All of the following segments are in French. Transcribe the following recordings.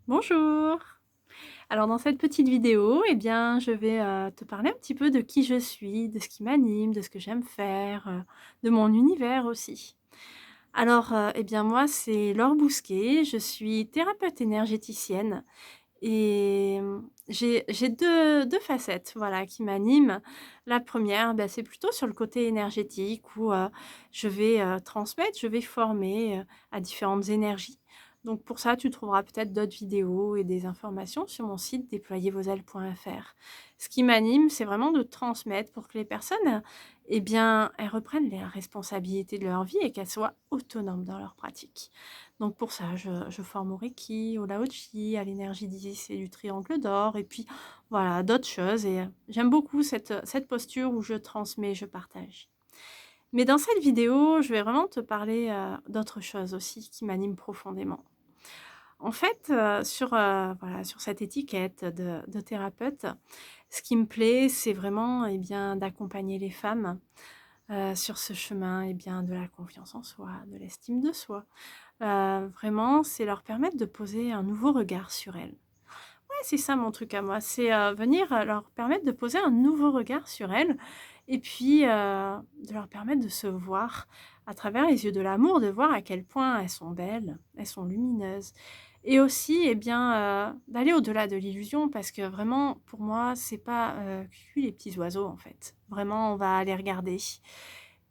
Bonjour! Alors dans cette petite vidéo, je vais, te parler un petit peu de qui je suis, de ce qui m'anime, de ce que j'aime faire, de mon univers aussi. Alors, moi, c'est Laure Bousquet, je suis thérapeute énergéticienne et j'ai 2 facettes, voilà, qui m'animent. La première, c'est plutôt sur le côté énergétique où, je vais, transmettre, je vais former, à différentes énergies. Donc pour ça, tu trouveras peut-être d'autres vidéos et des informations sur mon site déployezvosailes.fr. Ce qui m'anime, c'est vraiment de transmettre pour que les personnes, elles reprennent les responsabilités de leur vie et qu'elles soient autonomes dans leur pratique. Donc pour ça, je forme au Reiki, au Lao Chi, à l'énergie 10 et du triangle d'or et puis voilà, d'autres choses et j'aime beaucoup cette posture où je transmets, je partage. Mais dans cette vidéo, je vais vraiment te parler, d'autres choses aussi qui m'animent profondément. En fait, sur cette étiquette de thérapeute, ce qui me plaît, c'est vraiment, d'accompagner les femmes, sur ce chemin, de la confiance en soi, de l'estime de soi. Vraiment, c'est leur permettre de poser un nouveau regard sur elles. Ouais, c'est ça mon truc à moi, c'est, venir, leur permettre de poser un nouveau regard sur elles et puis, de leur permettre de se voir à travers les yeux de l'amour, de voir à quel point elles sont belles, elles sont lumineuses et aussi, d'aller au-delà de l'illusion parce que vraiment pour moi, c'est pas, cucu les petits oiseaux en fait. Vraiment, on va les regarder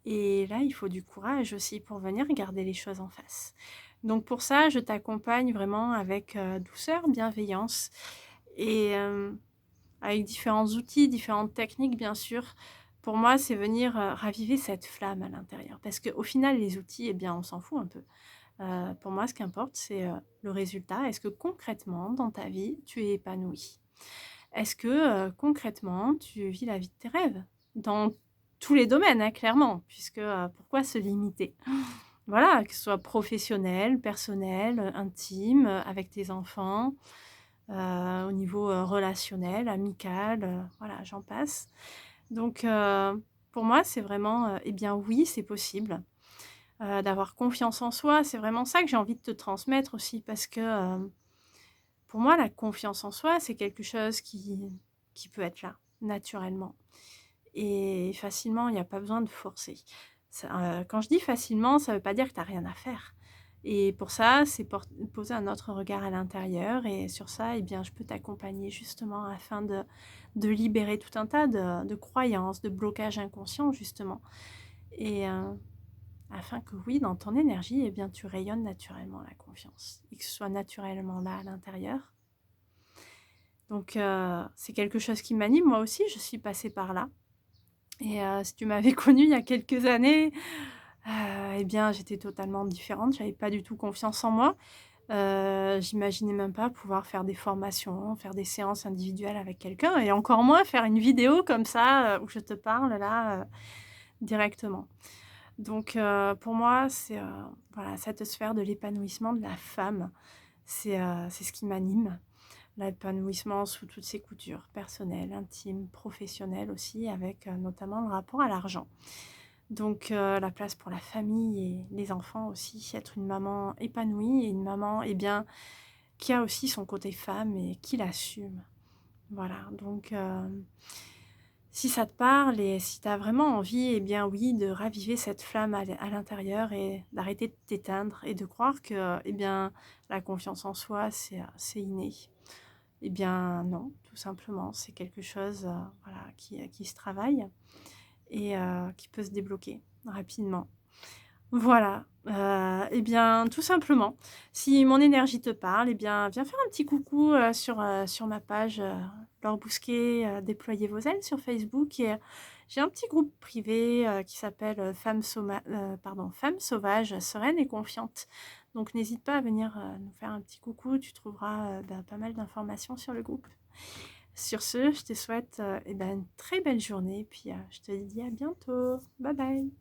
et là, il faut du courage aussi pour venir regarder les choses en face. Donc pour ça, je t'accompagne vraiment avec, douceur, bienveillance et avec différents outils, différentes techniques bien sûr. Pour moi, c'est venir, raviver cette flamme à l'intérieur parce qu'au final les outils, on s'en fout un peu. Pour moi, ce qui importe, c'est, le résultat. Est-ce que concrètement, dans ta vie, tu es épanoui? Est-ce que, concrètement, tu vis la vie de tes rêves? Dans tous les domaines, hein, clairement, puisque, pourquoi se limiter? Voilà, que ce soit professionnel, personnel, intime, avec tes enfants, au niveau, relationnel, amical, voilà, j'en passe. Donc, pour moi, c'est vraiment, oui, c'est possible, d'avoir confiance en soi. C'est vraiment ça que j'ai envie de te transmettre aussi parce que, pour moi, la confiance en soi, c'est quelque chose qui peut être là, naturellement et facilement, il y a pas besoin de forcer. Ça, quand je dis facilement, ça veut pas dire que tu as rien à faire et pour ça, c'est poser un autre regard à l'intérieur et sur ça, je peux t'accompagner justement afin de libérer tout un tas de croyances, de blocages inconscients justement et afin que oui, dans ton énergie, tu rayonnes naturellement la confiance et que ce soit naturellement là à l'intérieur. Donc c'est quelque chose qui m'anime. Moi aussi, je suis passée par là et si tu m'avais connue il y a quelques années, j'étais totalement différente. J'avais pas du tout confiance en moi. J'imaginais même pas pouvoir faire des formations, faire des séances individuelles avec quelqu'un et encore moins faire une vidéo comme ça, où je te parle là, directement. Donc pour moi, c'est, voilà, cette sphère de l'épanouissement de la femme, c'est ce qui m'anime. L'épanouissement sous toutes ses coutures, personnel, intime, professionnel aussi, avec, notamment le rapport à l'argent. Donc la place pour la famille et les enfants aussi, être une maman épanouie et une maman, qui a aussi son côté femme et qui l'assume. Voilà, donc si ça te parle et si tu as vraiment envie, oui, de raviver cette flamme à l'intérieur et d'arrêter de t'éteindre et de croire que, la confiance en soi, c'est inné. Non, tout simplement, c'est quelque chose, voilà, qui se travaille et qui peut se débloquer rapidement. Voilà, tout simplement, si mon énergie te parle, viens faire un petit coucou, sur ma page, Laure Bousquet, Déployez vos ailes sur Facebook et j'ai un petit groupe privé, qui s'appelle, Femmes sauvages, sereines et confiantes. Donc n'hésite pas à venir, nous faire un petit coucou, tu trouveras, pas mal d'informations sur le groupe. Sur ce, je te souhaite, une très belle journée puis, je te dis à bientôt. Bye bye.